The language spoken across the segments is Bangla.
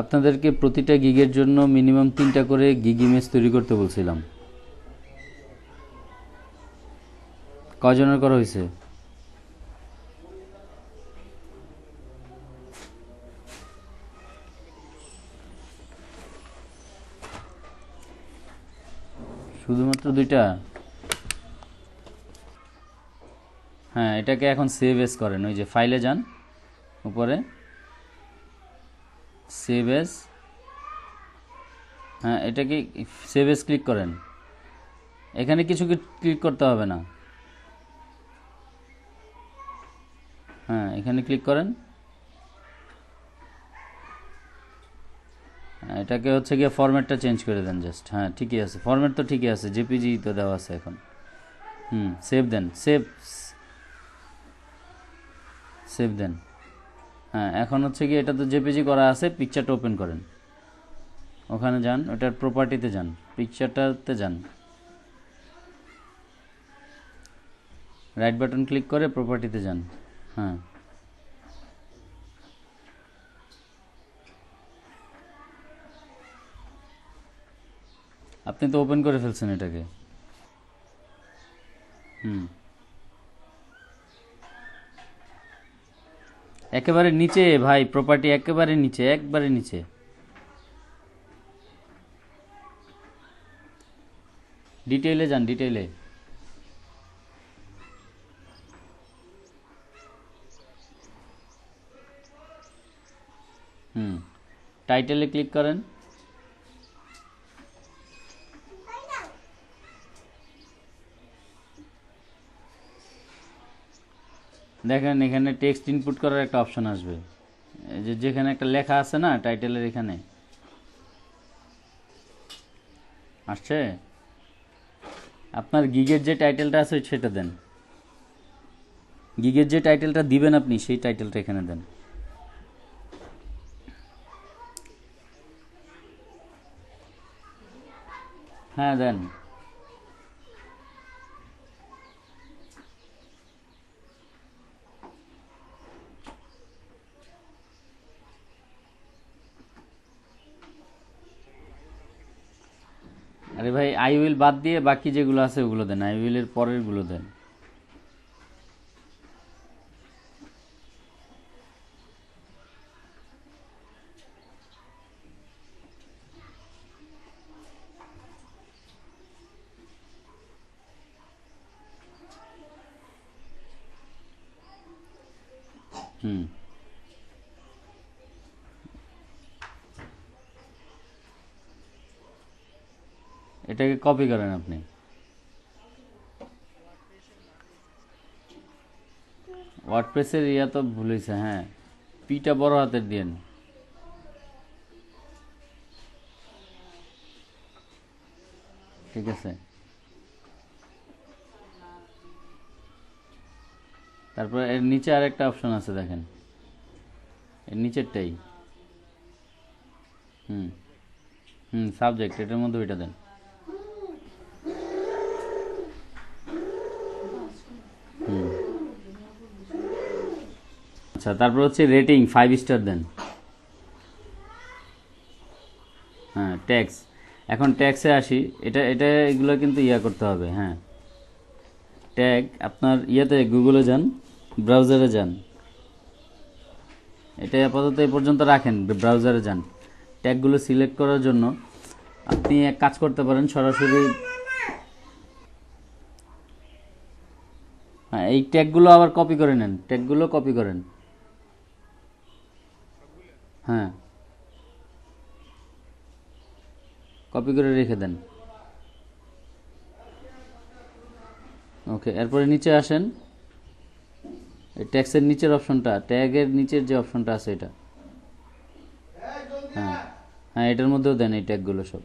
আপনাদেরকে প্রতিটা গিগের জন্য মিনিমাম 3টা করে গিগ ইমেজ তৈরি করতে বলছিলাম। কয়জনের করা হয়েছে? শুধুমাত্র 2টা? হ্যাঁ, এটাকে এখন সেভ এস করেন। ওই যে ফাইলে যান, উপরে সেভ এস। হ্যাঁ, এটাকে সেভ এস ক্লিক করেন। এখানে কিছু ক্লিক করতে হবে না। হ্যাঁ, এখানে ক্লিক করেন। এটাকে হচ্ছে গিয়ে ফরম্যাটটা চেঞ্জ করে দেন জাস্ট। হ্যাঁ, ঠিকই আছে, ফরম্যাট তো ঠিকই আছে, জেপিজি তো দেওয়া আছে এখন। সেভ দেন, সেভ দেন। হ্যাঁ, এখন হচ্ছে কি, এটা তো জেপিজি করা আছে, পিকচারটা ওপেন করেন। ওখানে যান, ওটার প্রপার্টিতে যান, পিকচারটাতে যান, রাইট বাটন ক্লিক করে প্রপার্টিতে যান। হ্যাঁ, আপনি তো ওপেন করে ফেলছেন এটাকে। একেবারে নিচে ভাই, প্রপার্টি একেবারে নিচে, একবারে নিচে। ডিটেইলে যান, ডিটেইলে। টাইটেলে ক্লিক করেন। দেখেন এখানে টেক্সট ইনপুট করার একটা অপশন আসবে। এই যে যেখানে একটা লেখা আছে না টাইটেলের, এখানে আসছে। আপনার গিগের যে টাইটেলটা আছে সেটা দেন। গিগের যে টাইটেলটা দিবেন আপনি, সেই টাইটেলটা এখানে দেন। হ্যাঁ, দেন। আরে ভাই, আই উইল বাদ দিয়ে বাকি যেগুলো আছে ওগুলো দেন, আই উইলের পরের গুলো দেন। হুম, এটাকে কপি করেন আপনি। ওয়ার্ডপ্রেসের ইয়া তো ভুল হয়েছে। হ্যাঁ, পিটা বড় হাতের দিয়েন। ঠিক আছে, তারপর এর নিচে আরেকটা অপশন আছে, দেখেন এর নিচেরটাই। হুম, সাবজেক্ট, এটার মধ্যে ওইটা দেন। আচ্ছা, তারপর হচ্ছে রেটিং 5 স্টার দেন। হ্যাঁ, ট্যাক্স। এখন ট্যাক্সে আসি। এটা এটা এগুলো কিন্তু ইয়া করতে হবে। হ্যাঁ, ট্যাগ আপনার ইয়েতে গুগলে যান, ব্রাউজারে যান। এটা আপাতত এই পর্যন্ত রাখেন, ব্রাউজারে যান। ট্যাগগুলো সিলেক্ট করার জন্য আপনি এক কাজ করতে পারেন, সরাসরি। হ্যাঁ, এই ট্যাগগুলো আবার কপি করে নেন, ট্যাগগুলো কপি করেন। হ্যাঁ, কপি করে রেখে দেন। ওকে, এরপরে নিচে আসেন। এই ট্যাক্সের নিচের অপশনটা, ট্যাগের নিচের যে অপশনটা আছে এটা। হ্যাঁ, হ্যাঁ, এটার মধ্যেও দেন এই ট্যাগগুলো সব।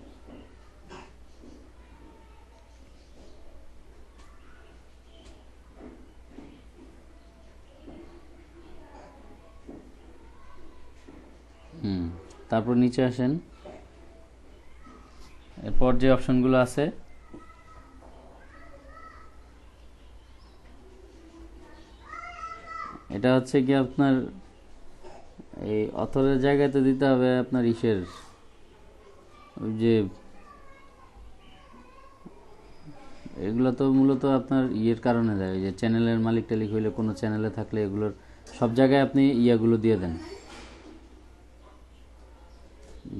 তারপর নিচে আসেন। এরপর যে অপশনগুলো আছে, এটা হচ্ছে কি আপনার এই অথরের জায়গাতে দিতে হবে আপনার ইসের ওই যে এগুলো তো মূলত আপনার ইয়ের কারণে দেয়, ওই যে চ্যানেলের মালিক টালিক হইলে কোনো চ্যানেলে থাকলে এগুলোর সব জায়গায় আপনি ইয়াগুলো দিয়ে দেন।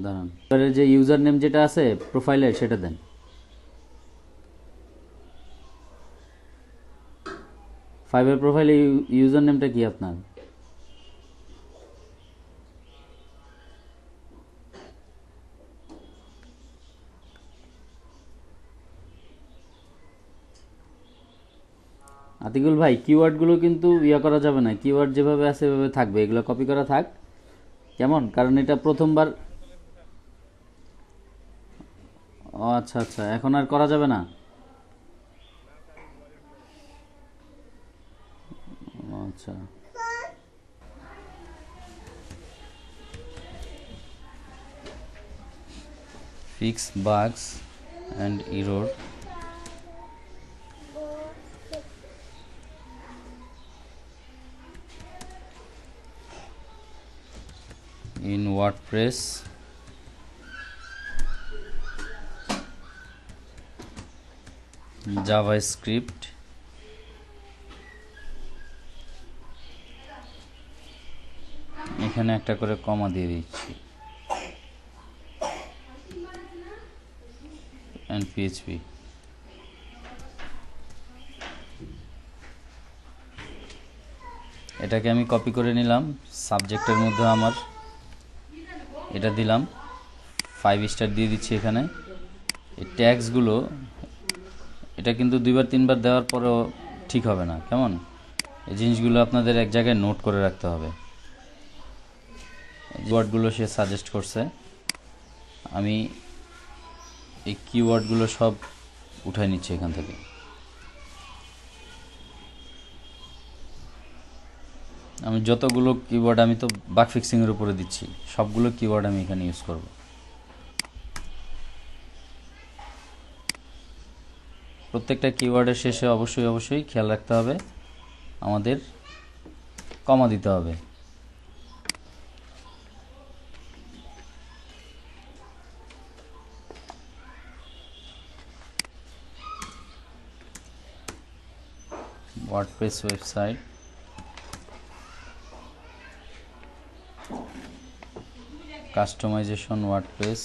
দাঁড়ান, এবারে যে ইউজার নেম যেটা আছে প্রোফাইলে সেটা দেন। ফাইবার প্রোফাইলে ইউজার নেমটা কি আপনার? আতিকুল ভাই, কিওয়ার্ডগুলো কিন্তু ইয়া করা যাবে না, কিওয়ার্ড যেভাবে আছে সেভাবে থাকবে, এগুলো কপি করা থাক কেমন, কারণ এটা প্রথমবার। ও আচ্ছা আচ্ছা, এখন আর করা যাবে না। আচ্ছা, fix bugs and error in WordPress JavaScript এখানে একটা করে কমা দিয়ে দিচ্ছি and PHP। এটাকে আমি কপি করে নিলাম, সাবজেক্টের মধ্যে আমার এটা দিলাম, 5 স্টার দিয়ে দিচ্ছি এখানে। এই ট্যাগসগুলো এটা কিন্তু 2বার 3বার দেওয়ার পরেও ঠিক হবে না, কেমন? এই জিনিসগুলো আপনাদের এক জায়গায় নোট করে রাখতে হবে। ওয়ার্ডগুলো সে সাজেস্ট করছে, আমি এই কিওয়ার্ডগুলো সব উঠাই নিচ্ছি এখান থেকে। আমি যতগুলো কিওয়ার্ড, আমি তো বাগ ফিক্সিংয়ের উপরে দিচ্ছি, সবগুলো কিওয়ার্ড আমি এখানে ইউজ করব। প্রত্যেকটা কিওয়ার্ডের শেষে অবশ্যই খেয়াল রাখতে হবে আমাদের কমা দিতে হবে। ওয়ার্ডপ্রেস ওয়েবসাইট, কাস্টমাইজেশন ওয়ার্ডপ্রেস,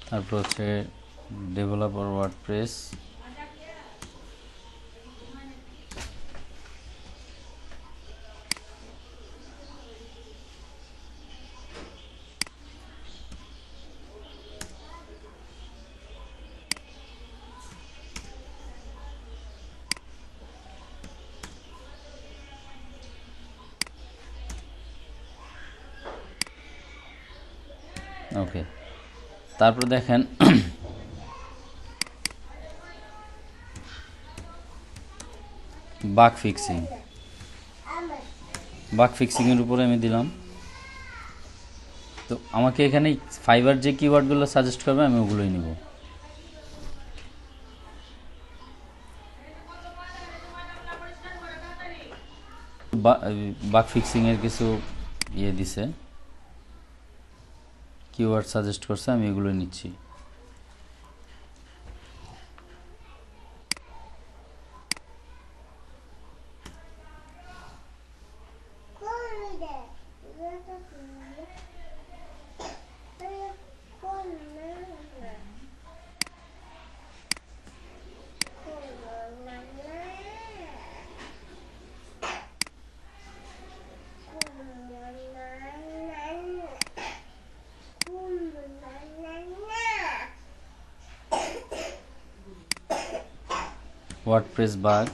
তারপর হচ্ছে ডেভেলপার ওয়ার্ডপ্রেস, ওকে। তারপর দেখেন বাগ ফিক্সিংয়ের উপরে আমি দিলাম। তো আমাকে এখানে ফাইবার যে কিওয়ার্ডগুলো সাজেস্ট করবে আমি ওগুলোই নিব। বাগ ফিক্সিংয়ের কিছু ইয়ে দিছে, কিওয়ার্ড সাজেস্ট করছে, আমি এগুলো নিচ্ছি। ওয়ার্ডপ্রেস বাগ,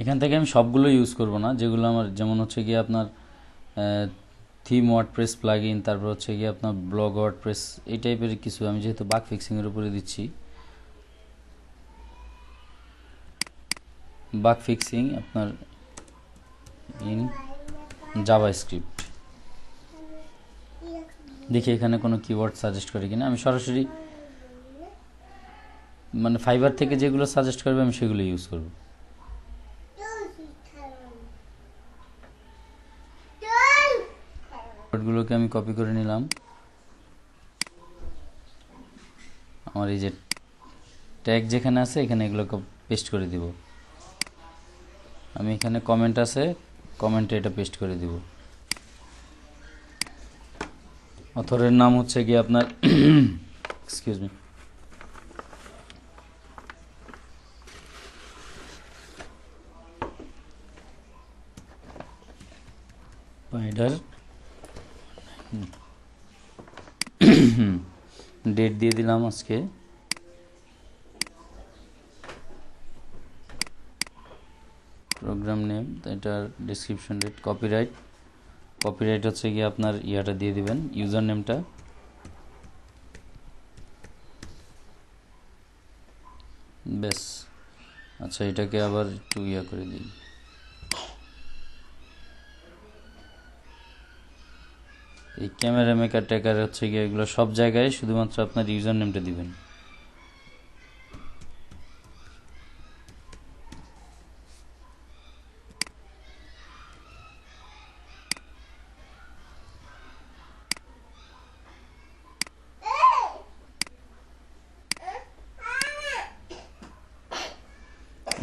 এখান থেকে আমি সবগুলো ইউজ করব না, যেগুলো আমার যেমন হচ্ছে গিয়ে আপনার থিম ওয়ার্ডপ্রেস প্লাগইন, তারপর হচ্ছে গিয়ে আপনার ব্লগ ওয়ার্ডপ্রেস, এই টাইপের কিছু। আমি যেহেতু বাগ ফিক্সিংয়ের উপরে দিচ্ছি, বাগ ফিক্সিং আপনার ইন জাভাস্ক্রিপ্ট, দেখি এখানে কোনো কিওয়ার্ড সাজেস্ট করে কিনা। আমি সরাসরি মানে ফাইবার থেকে যেগুলো সাজেস্ট করবে আমি সেগুলো ইউজ করব। ওয়ার্ডগুলোকে আমি কপি করে নিলাম। আমার এই যে ট্যাগ যেখানে আছে এখানে এগুলোকে পেস্ট করে দিব। আমি এখানে কমেন্ট আছে, কমেন্টে এটা পেস্ট করে দিব। অথরের নাম হচ্ছে গিয়ে আপনার এক্সকিউজ মি, স্পাইডার, ডেট দিয়ে দিলাম আজকে, প্রোগ্রাম নেম, এটার ডেসক্রিপশন ডেট, কপিরাইট, কপিরাইট হচ্ছে গিয়ে আপনার ইয়াটা দিয়ে দিবেন, ইউজার নেমটা, বেশ। আচ্ছা, এটাকে আবার একটু ইয়া করে দিই। এই ক্যামেরা মেকার ট্যাকার হচ্ছে গিয়ে এগুলো সব জায়গায় শুধুমাত্র আপনার ইউজার নেমটা দিবেন।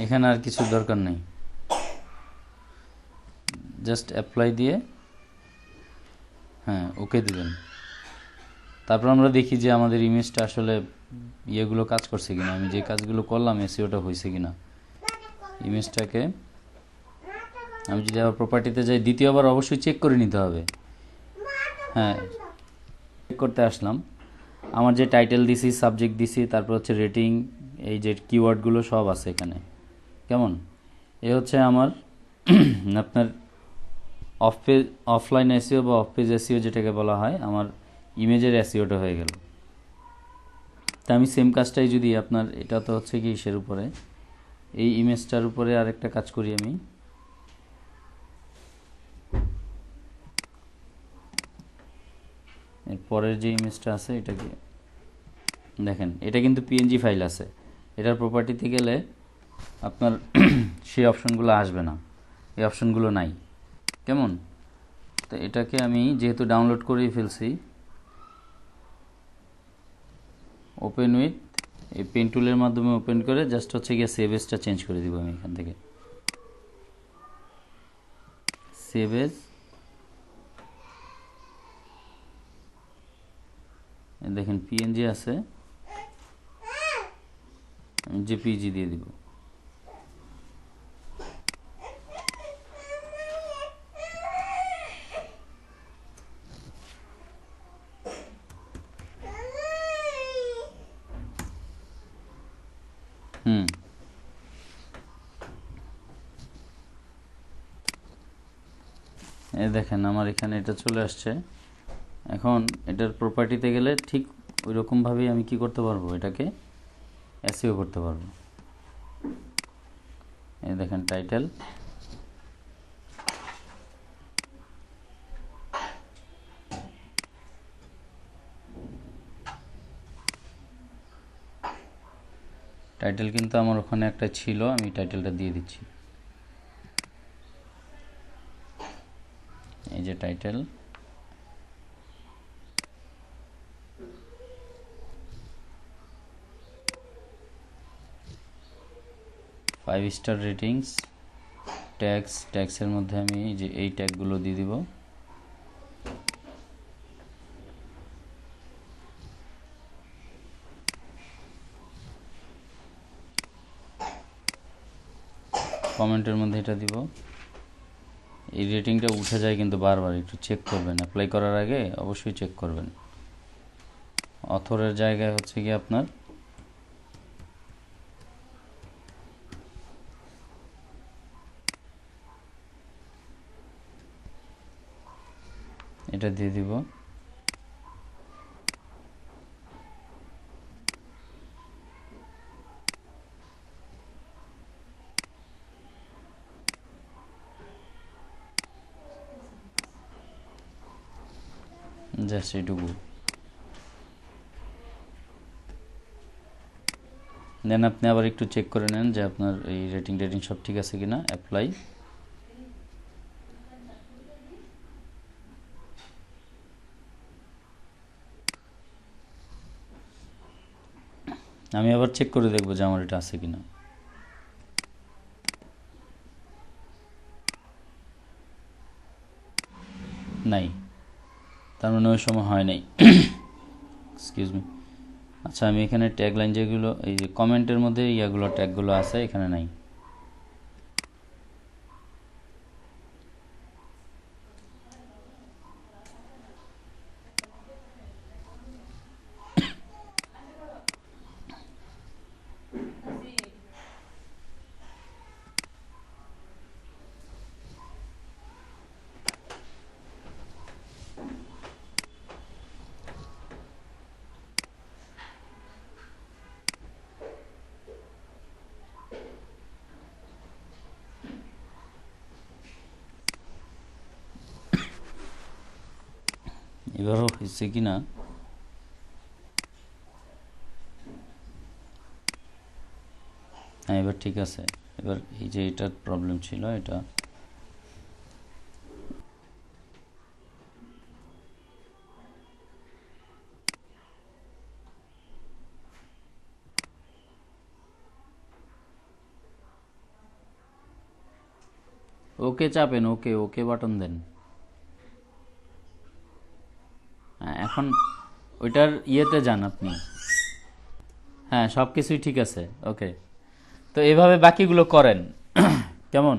এখানে আর কিছু দরকার নেই, জাস্ট অ্যাপ্লাই দিয়ে হ্যাঁ ওকে দিবেন। তারপর আমরা দেখি যে আমাদের ইমেজটা আসলে ইয়েগুলো কাজ করছে কিনা, আমি যে কাজগুলো করলাম এসইওটা হয়েছে কিনা। ইমেজটাকে আমি যদি আবার প্রপার্টিতে যাই, দ্বিতীয়বার অবশ্যই চেক করে নিতে হবে। হ্যাঁ, চেক করতে আসলাম, আমার যে টাইটেল দিছি, সাবজেক্ট দিছি, তারপর হচ্ছে রেটিং, এই যে কিওয়ার্ডগুলো সব আছে এখানে। কেমন? এ হচ্ছে আমার আপনার অফলাইন এসইও বা অফ পেজ এসইও যেটাকে বলা হয়, আমার ইমেজের এসইওটা হয়ে গেল। তা আমি সেম কাজটাই যদি আপনার, এটা তো হচ্ছে কি ইসের উপরে, এই ইমেজটার উপরে আরেকটা কাজ করি আমি। এর পরের যে ইমেজটা আছে এটাকে দেখেন, এটা কিন্তু পিএনজি ফাইল আছে, এটার প্রপার্টিতে গেলে আপনার সেই অপশনগুলো আসবে না, এই অপশনগুলো নাই। কেমন? তো এটাকে আমি যেহেতু ডাউনলোড করেই ফেলছি, ওপেন উইথ এই পেন টুলের মাধ্যমে ওপেন করে জাস্ট হচ্ছে গিয়ে সেভ এজটা চেঞ্জ করে দিব আমি এখান থেকে। সেভ এজ, দেখেন পিএনজি আছে, আমি জেপিজি দিয়ে দিব। এই দেখেন আমার এখানে এটা চলে আসছে। এখন এটার প্রপার্টিতে গেলে ঠিক ওই রকমভাবেই আমি কি করতে পারবো, এটাকে এসইও করতে পারবো। এই দেখেন টাইটেল, টাইটেল কিন্তু আমার ওখানে একটা ছিল, আমি টাইটেলটা দিয়ে দিচ্ছি। এই যে title, five star ratings, tax, ট্যাক্সের মধ্যে আমি যে এই ট্যাগগুলো দিয়ে দিব। কমেন্টের মধ্যে এটা দিব। এই রেটিংটা উঠে যায় কিন্তু বারবার, একটু চেক করবেন, অ্যাপ্লাই করার আগে অবশ্যই চেক করবেন। অথরের জায়গায় হচ্ছে কি আপনার এটা দিয়ে দিব। জাস্ট এইটুকু। দেন আপনি আবার একটু চেক করে নেন যে আপনার এই রেটিং সব ঠিক আছে কিনা। অ্যাপ্লাই। আমি আবার চেক করে দেখবো যে আমার এটা আছে কিনা। নাই, তার মানে ওই সময় হয় নাই। Excuse me. আচ্ছা, আমি এখানে ট্যাগ লাইন যেগুলো এই যে কমেন্টের মধ্যে ইয়াগুলো ট্যাগগুলো আছে এখানে নাই। এবারও হয়েছে কি না। হ্যাঁ, এবার ঠিক আছে। এবার এই যে এটার প্রবলেম ছিল, এটা ওকে চাপেন, ওকে ওকে বাটন দেন। হ্যাঁ, এখন ওইটার ইয়েতে যান আপনি। হ্যাঁ, সব কিছুই ঠিক আছে। ওকে, তো এভাবে বাকিগুলো করেন। কেমন?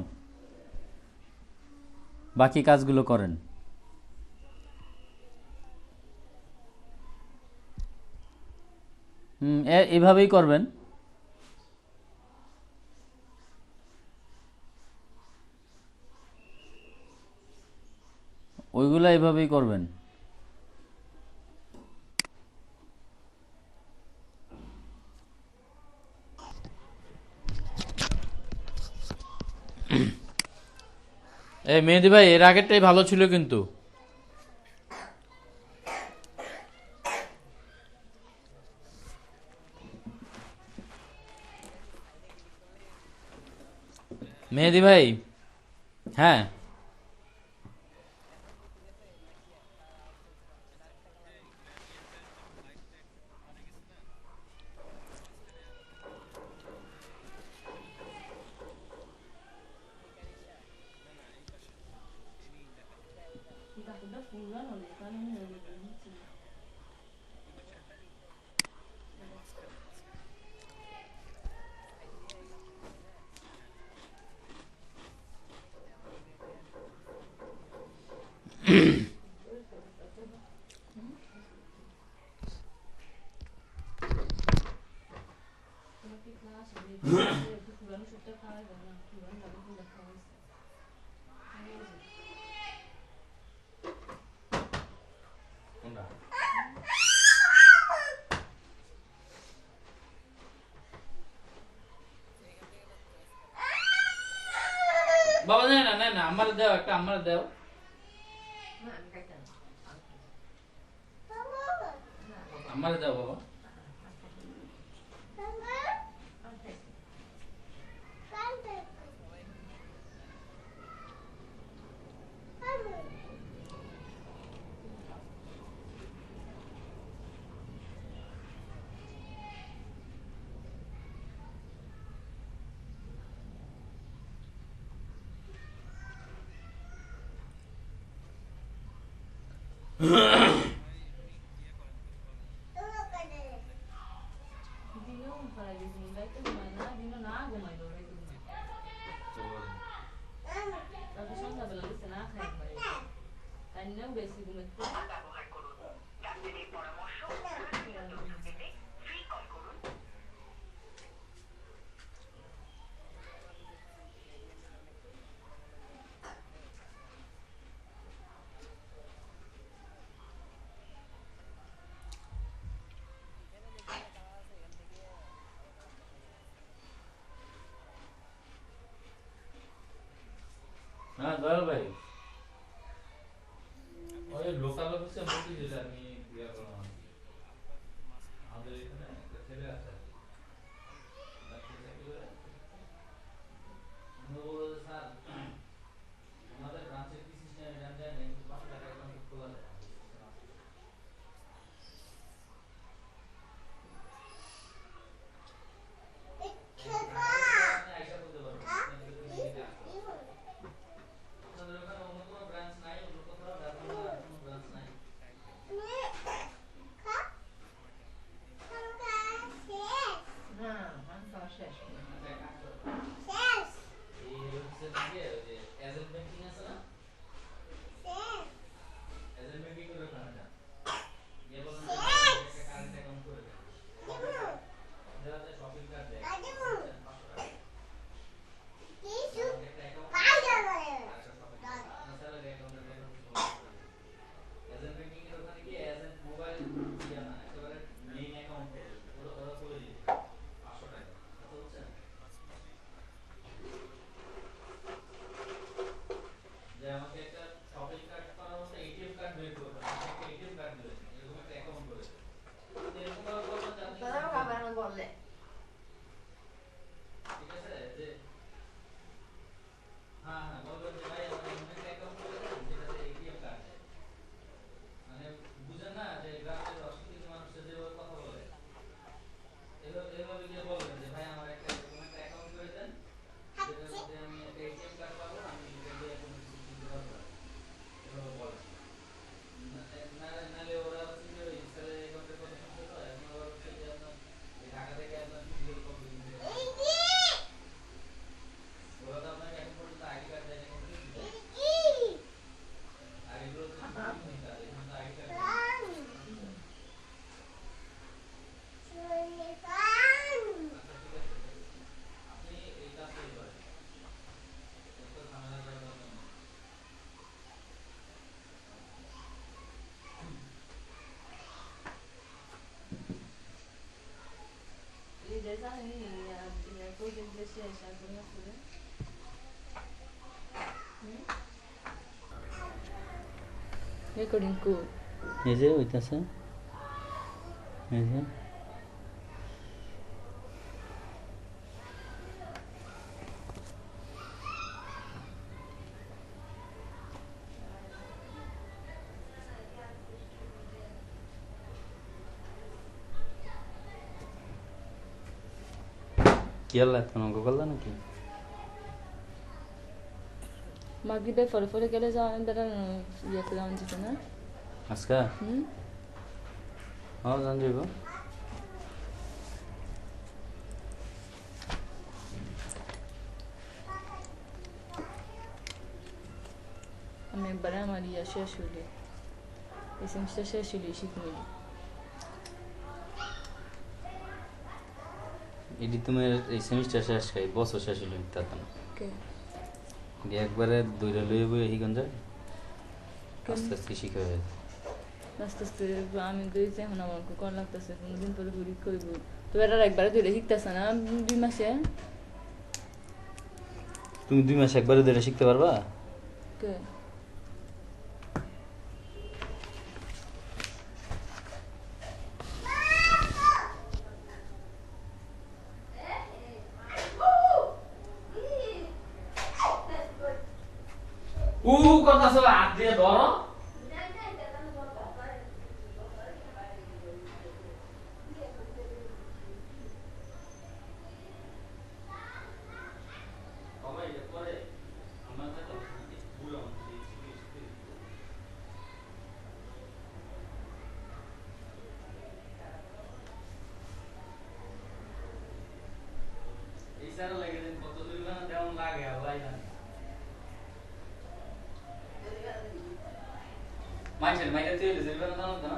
বাকি কাজগুলো করেন। এভাবেই করবেন। ওইগুলো এভাবেই করবেন। এই মেহেদি ভাই, এর আগেরটাই ভালো ছিল কিন্তু। মেহেদি ভাই, হ্যাঁ বাবা, না না না না, আমার দাও একটা, আমার দাও। আমার দাও বাবা। রেকর্ডিং কো এই যে হইতাছে, এই যে কি আল্লাহ এত অঙ্ক করলা নাকি? মাগরিবের পরে পরে গেলে যাওয়া বেটা ইয়েতে যাওয়া যেত না আজকা হ্যাঁ জান যাইব। আমি একবারে আমার ইয়া শেষ হইলে এই সেমিস্টার শেষ হইলে শীত মিলি এটি তোমার এই সেমিস্টার শেষ খাই বছর শেষ হইল তাতাম একবারে দুইটা লইয়ে বই এই গঞ্জা আস্তে আস্তে শিখে হয়ে আস্তে আস্তে আমি তো এখন আমার করা লাগতেছে কোনোদিন পরে ঘুরি করবো তো এটার একবারে ধরে শিখতেছে না 2 মাসে তুমি 2 মাস একবারে ধরে শিখতে পারবা? কে করতাছ হাত দিয়ে ধরো। মাইটা তুই রিজার্ভ না জানো না?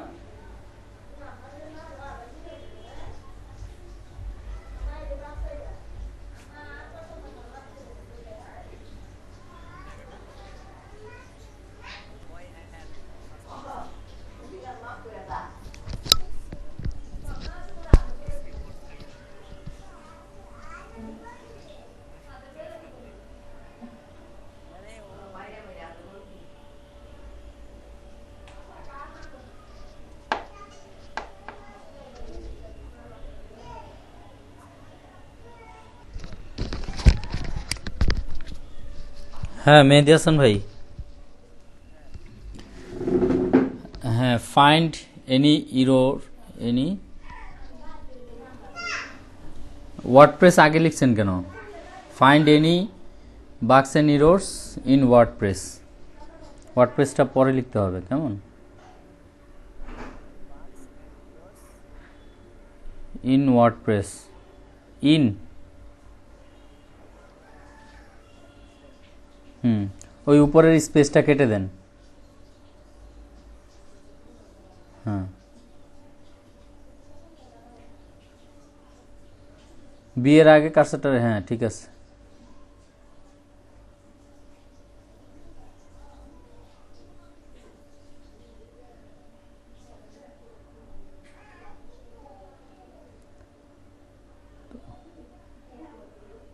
হ্যাঁ মেহেদি হাসান ভাই, হ্যাঁ find any error any WordPress আগে লিখছেন কেন? Find any bugs and errors in WordPress, ওয়ার্ডপ্রেসটা পরে লিখতে হবে কেমন? ইন ওয়ার্ডপ্রেস ইন ওই উপরের স্পেসটা কেটে দেন। হ্যাঁ বিয়ের আগে কার্সরটা, হ্যাঁ ঠিক আছে।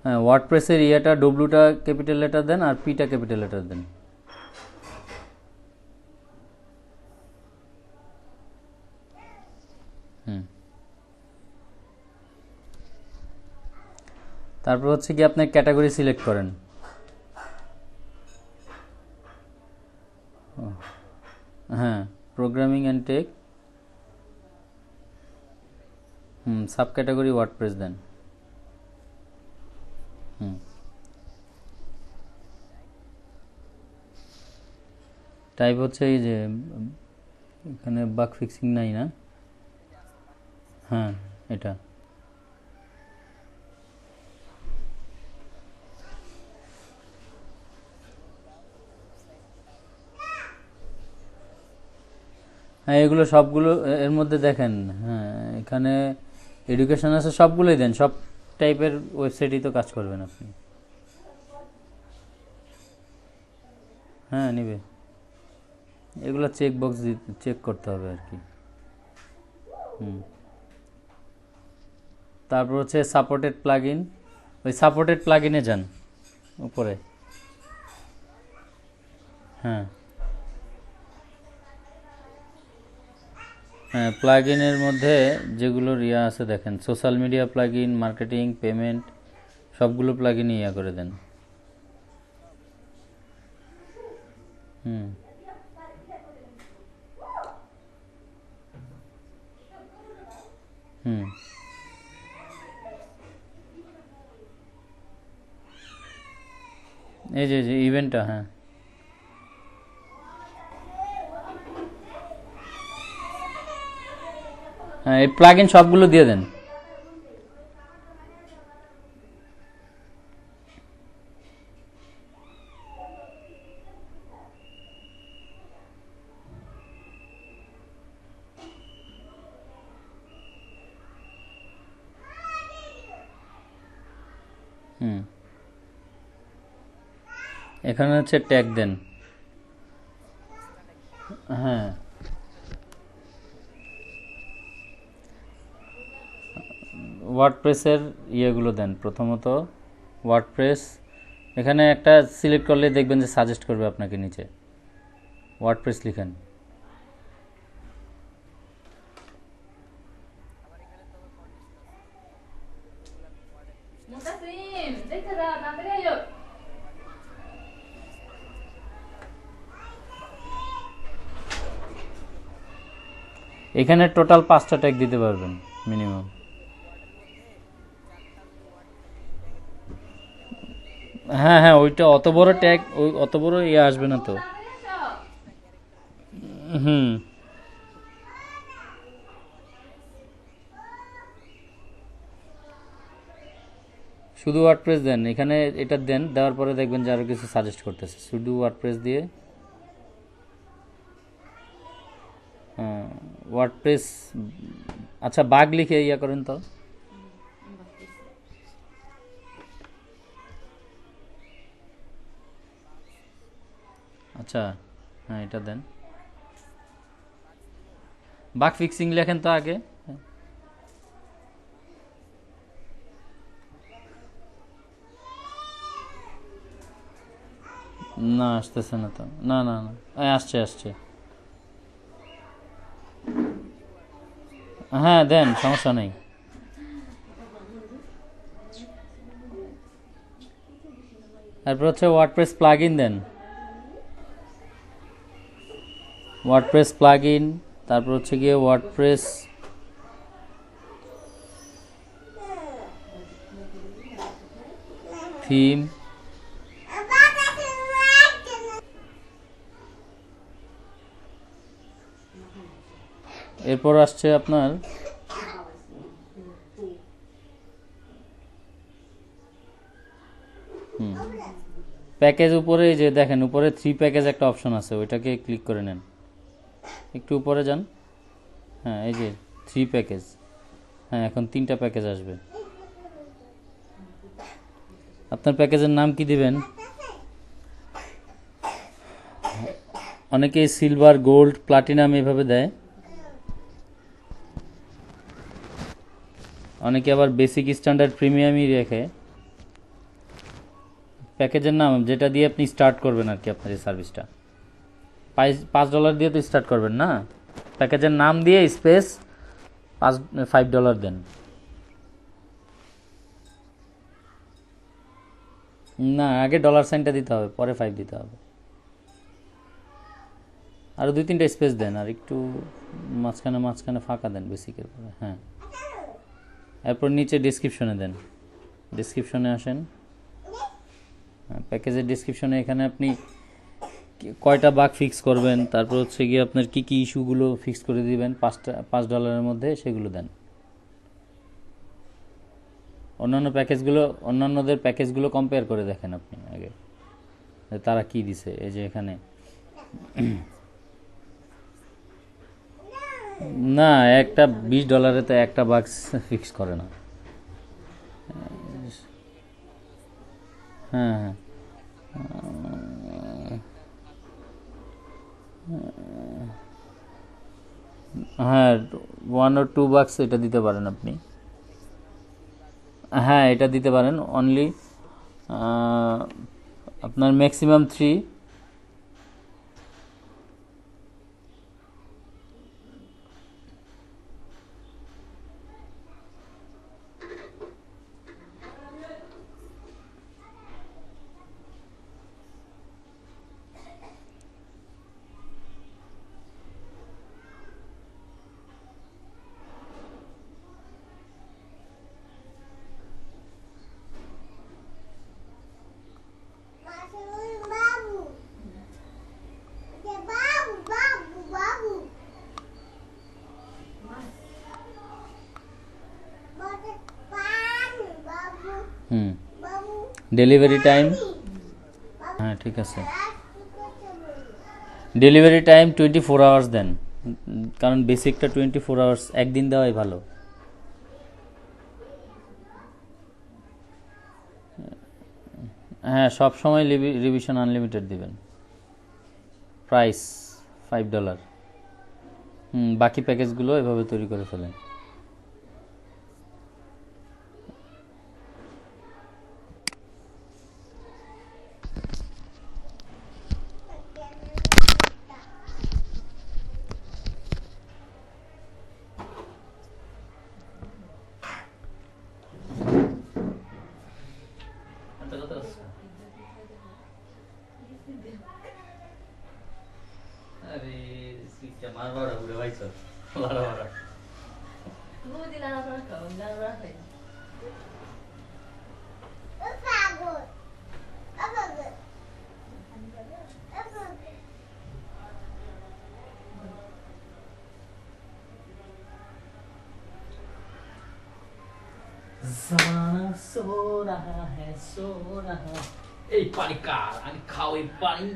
হ্যাঁ ওয়ার্ডপ্রেসের ইয়েটা ডব্লুটা ক্যাপিটাল লেটার দেন আর পিটা ক্যাপিটাল লেটার দেন। তারপর হচ্ছে কি আপনি ক্যাটাগরি সিলেক্ট করেন। হ্যাঁ programming and tech, sub category WordPress দেন। টাইপ হচ্ছে এই যে এখানে বাগ ফিক্সিং নাই না? হ্যাঁ এটা হ্যাঁ এগুলো সবগুলো এর মধ্যে দেখেন। হ্যাঁ এখানে এডুকেশন আছে, সবগুলোই দেন, সব টাইপের ওয়েবসাইটই তো কাজ করবেন আপনি। হ্যাঁ নিবে, এগুলো চেক বক্স চেক করতে হবে আর কি। তারপর হচ্ছে সাপোর্টেড প্লাগইন, ওই সাপোর্টেড প্লাগইনে যান উপরে। হ্যাঁ হ্যাঁ, প্লাগইনের মধ্যে যেগুলোর ইয়া আছে দেখেন, social media plugin, marketing, payment, সবগুলো প্লাগইনই ইয়া করে দেন। হুম হুম এই যে ইভেন্টটা, হ্যাঁ হ্যাঁ, এই প্লাগইন সবগুলো দিয়ে দেন। হুম, এখানে হচ্ছে ট্যাগ দেন। হ্যাঁ, ওয়ার্ডপ্রেসের ইয়েগুলো দেন। প্রথমত ওয়ার্ডপ্রেস, এখানে একটা সিলেক্ট করলে দেখবেন যে সাজেস্ট করবে আপনাকে নিচে। ওয়ার্ডপ্রেস লিখেন। মুতাসিম দেখতে যা, তাড়াতাড়ি আইও। এখানে টোটাল 5টা ট্যাগ দিতে পারবেন মিনিমাম। হ্যাঁ হ্যাঁ, ওইটা অত বড় ট্যাগ, ওই অত বড় ইয়ে আসবে না তো। হুম, শুধু ওয়ার্ডপ্রেস দেন এখানে, এটা দেন, দেওয়ার পরে দেখবেন যে আরও কিছু সাজেস্ট করতেছে। শুধু ওয়ার্ডপ্রেস দিয়ে, ওয়ার্ডপ্রেস, আচ্ছা বাগ লিখে ইয়া করেন তো। আচ্ছা, হ্যাঁ এটা দেন। বাগ ফিক্সিং লেখেন তো আগে। না আসতেছে না তো, না না না, আসছে আসছে। হ্যাঁ দেন, সমস্যা নেই। তারপর হচ্ছে ওয়ার্ডপ্রেস প্লাগইন দেন। ওয়ার্ডপ্রেস প্লাগইন, তারপর হচ্ছে গিয়ে ওয়ার্ডপ্রেস থিম, এরপর আসছে আপনার প্যাকেজ। উপরে এই যে দেখেন, উপরে 3 প্যাকেজ একটা অপশন আছে, ওইটাকে ক্লিক করে নেন। একটু উপরে যান। হ্যাঁ এই যে 3 প্যাকেজ। হ্যাঁ, এখন 3টা প্যাকেজ আসবে। আপনার প্যাকেজের নাম কি দিবেন? অনেকে সিলভার, গোল্ড, প্লাটিনাম এভাবে দেয়। অনেকে আবার বেসিক, স্ট্যান্ডার্ড, প্রিমিয়ামই রেখে। প্যাকেজের নাম যেটা দিয়ে আপনি স্টার্ট করবেন আর কি আপনার এই সার্ভিসটা। $5 দিয়ে তো স্টার্ট করবেন না, প্যাকেজের নাম দিয়ে স্পেস $5 দেন। না, আগে ডলার সাইনটা দিতে হবে, পরে 5 দিতে হবে। আরও 2-3টা স্পেস দেন, আর একটু মাঝখানে মাঝখানে ফাঁকা দেন বেসিকের পরে। হ্যাঁ, এরপর নিচে ডিসক্রিপশনে দেন। ডিসক্রিপশনে আসেন। প্যাকেজের ডিসক্রিপশনে এখানে আপনি কয়টা বাগ ফিক্স করবেন, তারপর হচ্ছে গিয়ে আপনার কি কি ইস্যুগুলো ফিক্স করে দিবেন $5 মধ্যে, সেগুলো দেন। অন্যান্যদের প্যাকেজগুলো কম্পেয়ার করে দেখেন আপনি আগে, যে তারা কি দিছে। এই যে এখানে না, একটা $20 তো একটা বাগ ফিক্স করে না। হ্যাঁ হ্যাঁ, হ্যাঁ 1 or 2 বাক্স এটা দিতে পারেন আপনি। হ্যাঁ এটা দিতে পারেন অনলি আপনার ম্যাক্সিমাম 3। হুম ডেলিভারি টাইম, হ্যাঁ ঠিক আছে, ডেলিভারি টাইম 24 আওয়ার্স দেন, কারণ বেসিকটা 24 আওয়ার্স, একদিন দেওয়াই ভালো। হ্যাঁ সব সময় রিভিশন আনলিমিটেড দিবেন। প্রাইস $5। বাকি প্যাকেজগুলো এভাবে তৈরি করে ফেলেন। আরে সুইচটা মারবার উড়ে ভাইছ লাড়া মারা। Vou de lá pra cá, vou de lá pra frente. जमाना सो रहा है सो रहा। এই পানি কার? আমি খাও এই পানি,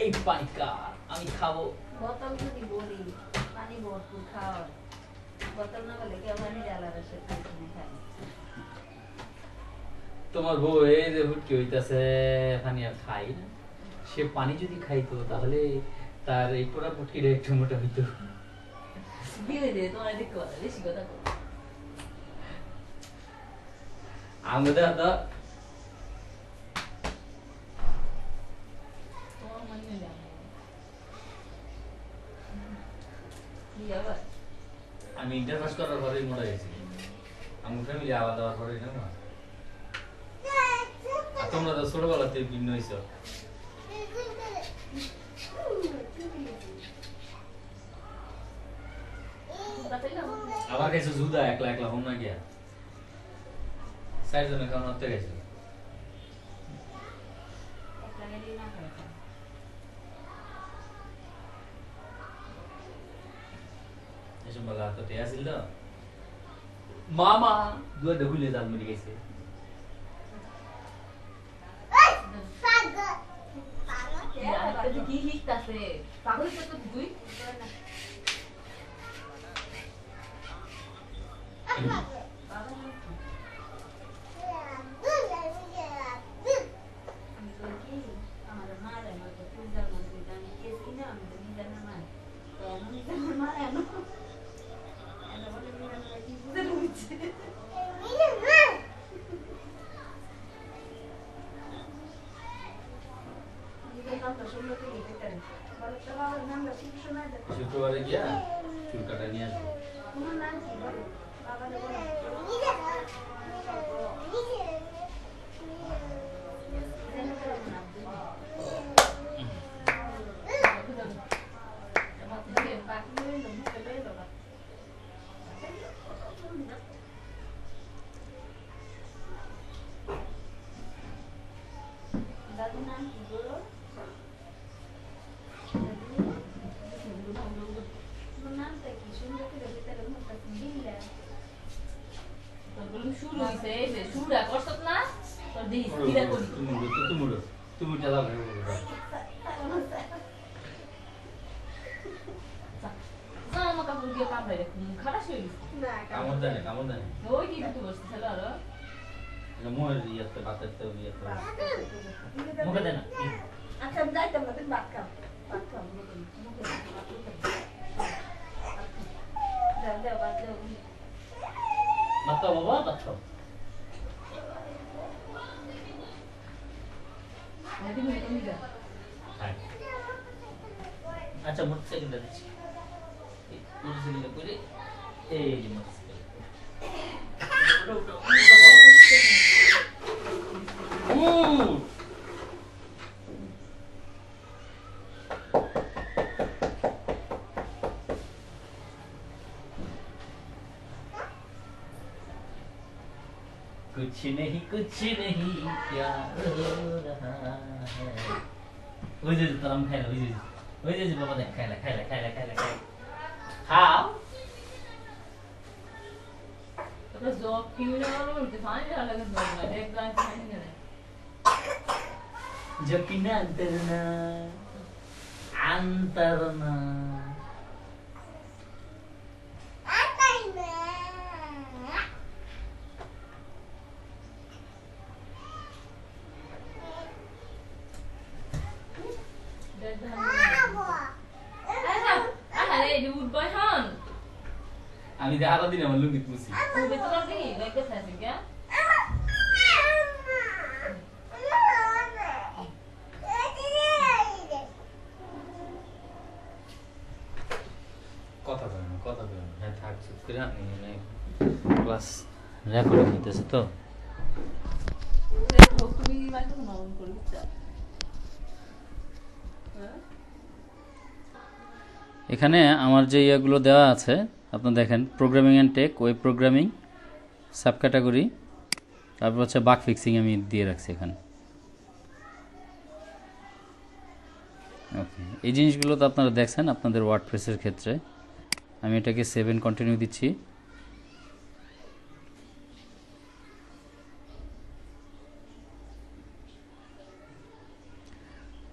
এই পানি কার? আমি খাবো। বোতল যদি বলি পানি ভরপুর খাওয়া, বোতল না বলে কেউ পানি জ্বালা রসে খাই। তোমার বউ এই যে হুটকি হইতাছে পানি আর খাই না, সে পানি যদি খাইতো তাহলে তার এই পোড়া পুটকিটা একটু মোটা হইতো। ধীরে ধীরে তোমার দিক করে বেশি কথা কর। আমাদের তো তোমার মনে জানে কি আবার আমি ইন্টার পাস করার পরেই মোটা গেছি, আমার ফ্যামিলি আলাদা দেওয়ার পরেই না। আর তোমরা তো ছোটবেলাতে ভিন্ন হয়েছ। আবার গেছে জুদা একলা একলা হোম না গিয়া 4 জনে কেমন হতে গেছে। এসব বলা তো তে আসিল তো মামা দুয়ার ঢুলে জাল মরে গেছে। কি হিকতাছে পাগল তো তুই শুক্রবারে গিয়া চুল কাটা নিয়ে আসবো। শুরু হইছে এই যে শুরুটা করছত না তোর দিস কিরা করি তুমি চালাও জামা কাপড় দিয়ে কামড়াই রে খারাপ হয়ে গেছে না কামড় দেয় ওই কি তুই বসছিস হলো আর মোর ইয়াতে বাতাতে ইয়াতে মুখে দেনা। আচ্ছা যাইতাম না তুই ভাত খাও দাও দাও ভাত দাও মাতা বাবা বাচ্চা আচ্ছা মোটরসাইকেলটা দিচ্ছি মোটরসাইকেলটা করে এই যে মোটরসাইকেল कुछ नहीं प्यार हो रहा है ওই যে তারাম খাইলা ওই যে বাবা দেখ খাইলা খাও তো জব কি না বলতে ফাইন লাগে না এক গান ফাইন না জকিনা अंतरना আমি দেখা দিন আমার লুঙ্গি তুলছি কথা বলেন হ্যাঁ থাকছে ক্লাস রেকর্ডিং হইতেছে তো এখানে আমার যে ইয়েগুলো দেওয়া আছে আপনারা দেখেন programming and tech web programming sub category তারপর হচ্ছে বাগ ফিক্সিং আমি দিয়ে রাখছি এখানে ওকে এই জিনিসগুলো তো আপনারা দেখছেন আপনাদের ওয়ার্ডপ্রেসের ক্ষেত্রে আমি এটাকে 7 কন্টিনিউ দিচ্ছি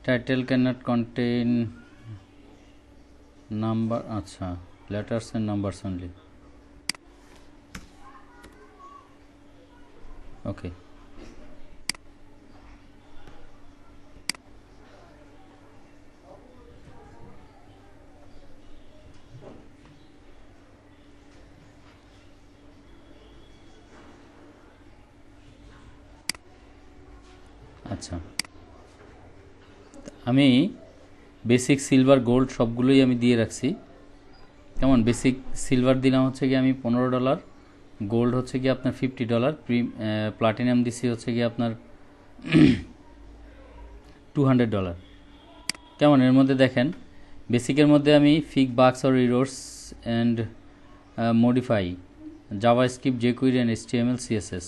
title can not contain number আচ্ছা letters and numbers only okay আচ্ছা আমি বেসিক সিলভার গোল্ড সবগুলোই আমি দিয়ে রাখছি কেমন বেসিক সিলভার দিলাম হচ্ছে কি আমি $15 গোল্ড হচ্ছে কি আপনার $50 প্লাটিনাম দিছি হচ্ছে কি আপনার $200 কেমন এর মধ্যে দেখেন বেসিকের মধ্যে আমি ফিক বাগস or errors and modify JavaScript jQuery and HTML CSS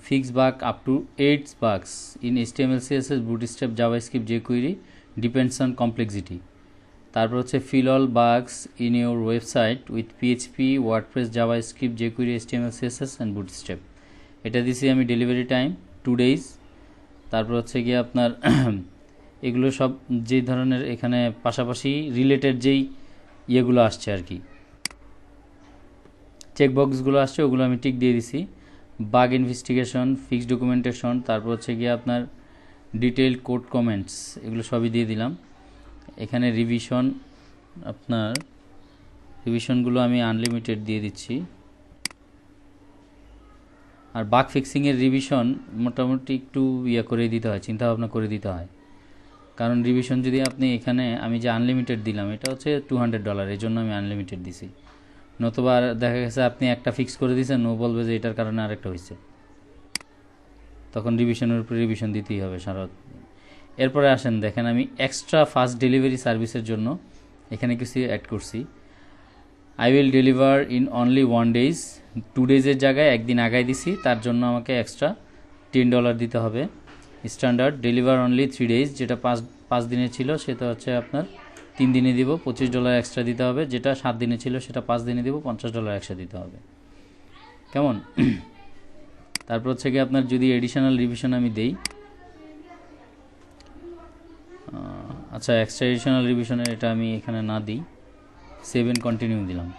fix bug up to 8 bugs in HTML CSS bootstrap JavaScript jQuery depends on complexity তারপর হচ্ছে fill all bugs in your website with PHP WordPress JavaScript jQuery HTML CSS and bootstrap এটা দিছি আমি ডেলিভারি টাইম 2 days তারপর হচ্ছে কি আপনার এগুলো সব যে ধরনের এখানে পাশাপাশি রিলেটেড যেই ইয়েগুলো আসছে আর কি চেক বক্সগুলো আসছে ওগুলো আমি টিক দিয়ে দিছি বাগ ইনভেস্টিগেশন ফিক্স ডকুমেন্টেশন তারপর হচ্ছে গিয়ে আপনার ডিটেইলড কোড কমেন্টস এগুলো সবই দিয়ে দিলাম এখানে রিভিশন আপনার রিভিশনগুলো আমি আনলিমিটেড দিয়ে দিচ্ছি আর বাগ ফিক্সিংয়ের রিভিশন মোটামুটি একটু ইয়ে করে দিতে হয় চিন্তা ভাবনা করে দিতে হয় কারণ রিভিশন যদি আপনি এখানে আমি যে আনলিমিটেড দিলাম এটা হচ্ছে $200 এর জন্য আমি আনলিমিটেড দিছি নতুবা দেখা গেছে আপনি একটা ফিক্স করে দিয়েছেন ও বলবে যে এটার কারণে আরেকটা হয়েছে তখন রিভিশনের উপরে রিভিশন দিতেই হবে সারা এরপরে আসেন দেখেন আমি এক্সট্রা ফাস্ট ডেলিভারি সার্ভিসের জন্য এখানে কিছু অ্যাড করছি I will deliver in only 1 days 2 days জায়গায় একদিন আগায় দিছি তার জন্য আমাকে এক্সট্রা $10 দিতে হবে স্ট্যান্ডার্ড ডেলিভার অনলি 3 days যেটা 5 দিনে ছিল সেটা হচ্ছে আপনার 3 দিনে দিব $25 এক্সট্রা দিতে হবে যেটা 7 দিনে ছিল সেটা 5 দিনে দিব $50 এক্সট্রা দিতে হবে কেমন তারপর হচ্ছে কি আপনার যদি এডিশনাল রিভিশন আমি দেই আচ্ছা এক্সট্রা এডিশনাল রিভিশনের এটা আমি এখানে না দিই 7 কন্টিনিউ দিলাম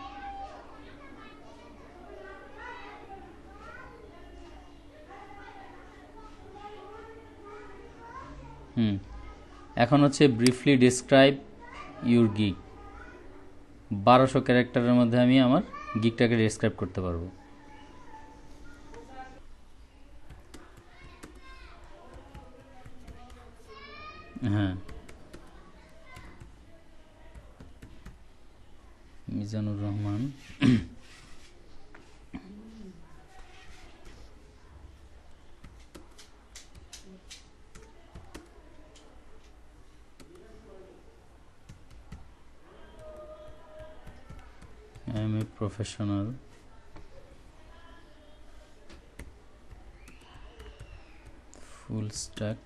এখন হচ্ছে ব্রিফলি ডেসক্রাইব ইউর গিগ 1200 ক্যারেক্টারের মধ্যে আমি আমার গিগটাকে ডেসক্রাইব করতে পারবো হ্যাঁ, Mizanur Rahman. I am a professional full stack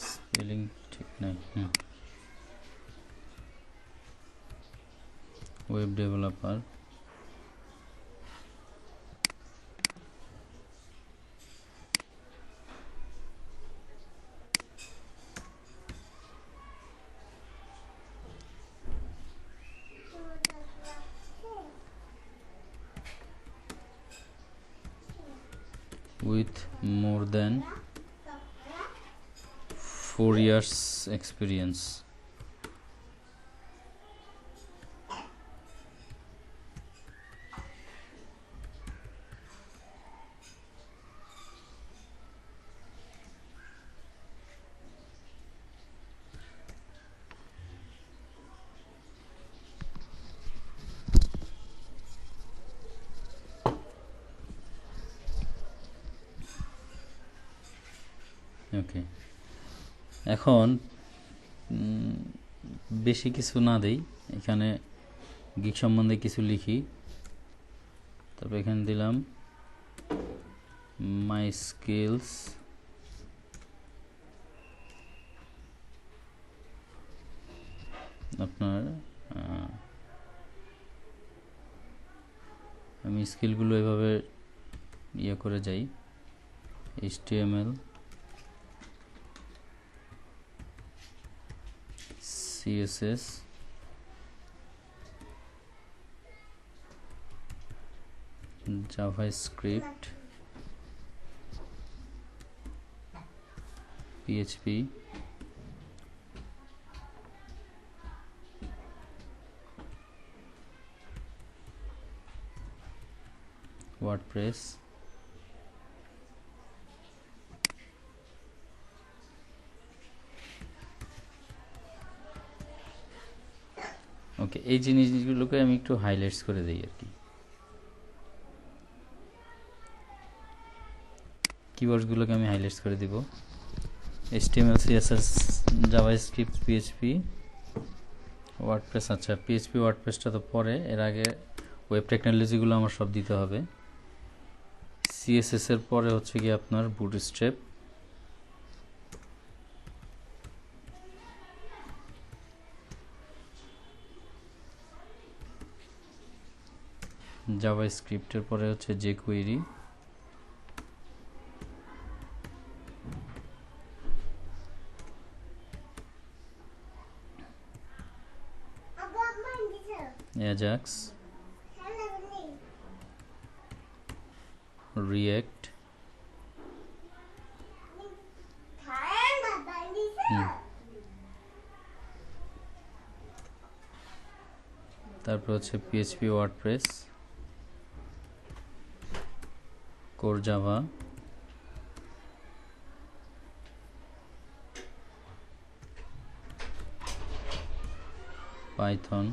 spelling ঠিক নাই, web developer, with more than 4 years experience. ওকে, এখন বেশি কিছু না দেই, এখানে গিগ সম্বন্ধে কিছু লিখি। তারপর এখানে দিলাম মাই স্কিলস, আপনার আমি স্কিলগুলো এভাবে ইয়ে করে যাই, HTML, CSS, JavaScript, PHP, WordPress, ওকে। এই জিনিসগুলোকে আমি একটু হাইলাইটস করে দিই আর কি। কিওয়ার্ডসগুলোকে আমি হাইলাইটস করে দিব। HTML, CSS, JavaScript, PHP, WordPress। আচ্ছা, PHP WordPressটা তো পরে, এর আগে ওয়েব টেকনোলজিগুলো আমার সব দিতে হবে। CSS এর পরে হচ্ছে কি আপনার বুটস্ট্র্যাপ, জাভাস্ক্রিপ্টের পরে হচ্ছে jQuery, Ajax, React, তারপর হচ্ছে PHP WordPress, Core Java, Python,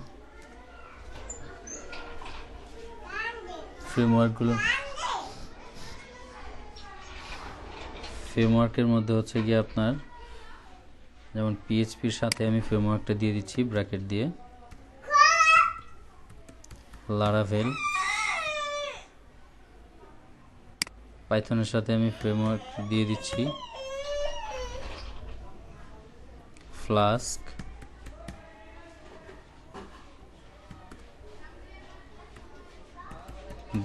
ফ্রেমওয়ার্কের মধ্যে হচ্ছে গিয়ে আপনার যেমন PHPর সাথে আমি ফ্রেমওয়ার্কটা দিয়ে দিচ্ছি ব্র্যাকেট দিয়ে, লারাভেল। পাইথনের সাথে আমি ফ্রেমওয়ার্ক দিয়ে দিচ্ছি ফ্লাস্ক,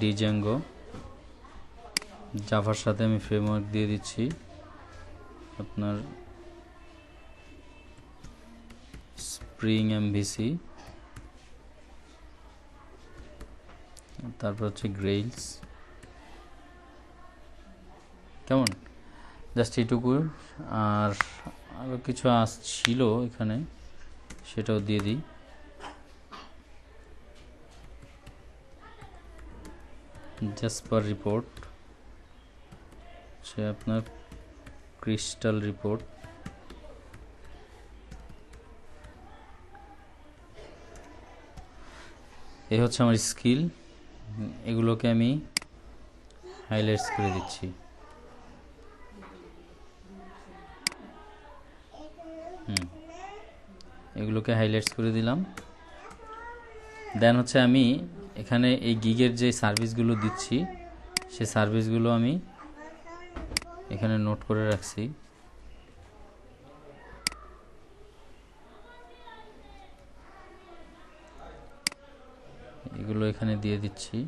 ডিজাঙ্গো। জাভার সাথে আমি ফ্রেমওয়ার্ক দিয়ে দিচ্ছি আপনার স্প্রিং MVC, তারপর হচ্ছে গ্রেইলস। কেমন, জাস্ট এইটুকু। আর আরও কিছু আসছিল এখানে, সেটাও দিয়ে দিই। জাসপার রিপোর্ট, সে আপনার ক্রিস্টাল রিপোর্ট, এই হচ্ছে আমার স্কিল। এগুলোকে আমি হাইলাইটস করে দিচ্ছি। এগুলোকে হাইলাইটস করে দিলাম। দেন হচ্ছে আমি এখানে এই গিগের যে সার্ভিসগুলো দিচ্ছি সেই সার্ভিসগুলো আমি এখানে নোট করে রাখছি। এগুলো এখানে দিয়ে দিচ্ছি।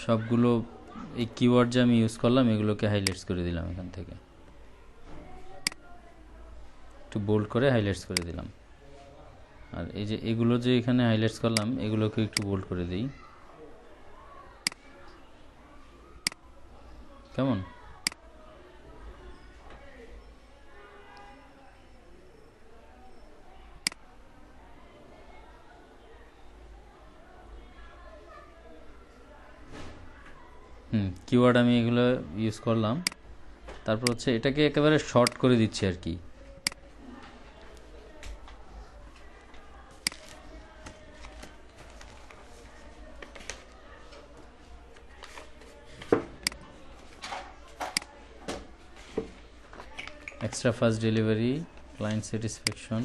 সবগুলো এই কিওয়ার্ড যে আমি ইউজ করলাম এগুলোকে হাইলাইটস করে দিলাম, এখান থেকে একটু বোল্ড করে হাইলাইটস করে দিলাম। আর এই যে এগুলো যে এখানে হাইলাইটস করলাম এগুলোকে একটু বোল্ড করে দিই, কেমন? কিওয়ার্ড আমি এগুলো ইউজ করলাম। তারপর হচ্ছে এটাকে একেবারে শর্ট করে দিচ্ছি আর কি। Extra fast delivery, client satisfaction,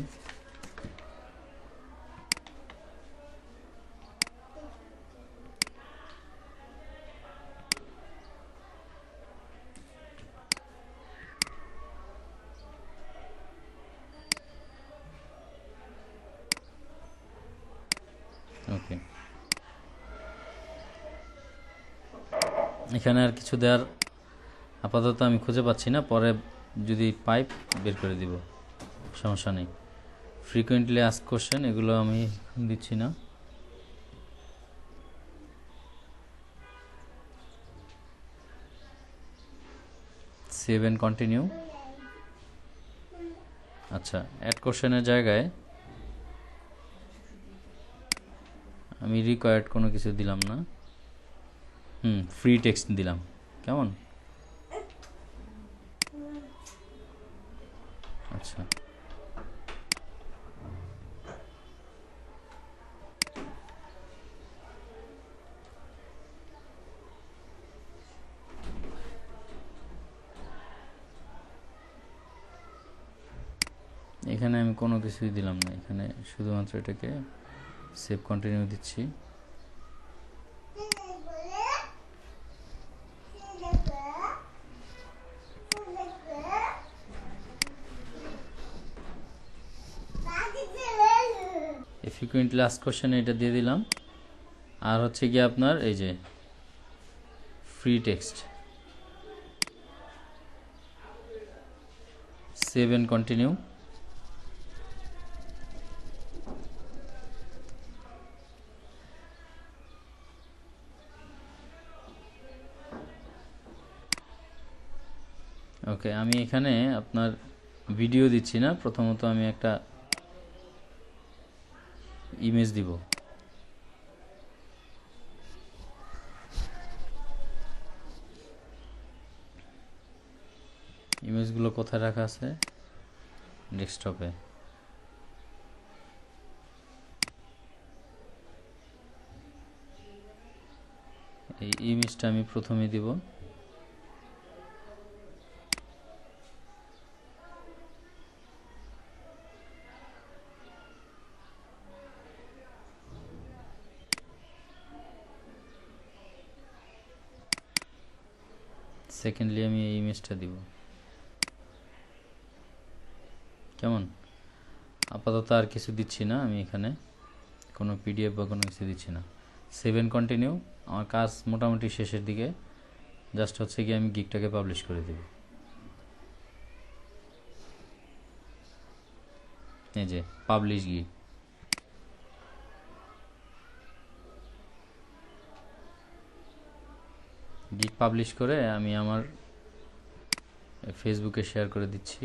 okay. এখানে আর কিছু দেওয়ার আপাতত আমি খুঁজে পাচ্ছি না, পরে যদি পাই বের করে দিব, সমস্যা নেই। ফ্রিকোয়েন্টলি আস্ক কোশ্চেন এগুলো আমি দিচ্ছি না। Save and continue. আচ্ছা, অ্যাড কোশ্চেনের জায়গায় আমি রিকোয়ার্ড কোনো কিছু দিলাম না, ফ্রি টেক্সট দিলাম, কেমন? আচ্ছা, এখানে আমি কোনো কিছুই দিলাম না, এখানে শুধুমাত্র এটাকে সেভ কন্টিনিউ দিচ্ছি। ফ্রিকোয়েন্টলি আস্ক কোশ্চেন এটা দিয়ে দিলাম। আর হচ্ছে কি আপনার এই যে free text, save and continue. Okay, আমি এখানে আপনার ভিডিও দিচ্ছি না, প্রথমত আমি একটা ইমেজ দিব। ইমেজগুলো কোথায় রাখা আছে? ডেস্কটপে। এই ইমেজটা আমি প্রথমে দিব। সেকেন্ডলি আমি এই ইমেজটা দিব, কেমন? আপাতত আর কিছু দিচ্ছি না, আমি এখানে কোনো পিডিএফ বা কোনো কিছু দিচ্ছি না। Save and continue. আমার কাজ মোটামুটি শেষের দিকে, জাস্ট হচ্ছে কি আমি গিগটাকে পাবলিশ করে দেব। এই যে পাবলিশ গিগ, গিগ পাবলিশ করে আমি আমার ফেসবুকে শেয়ার করে দিচ্ছি।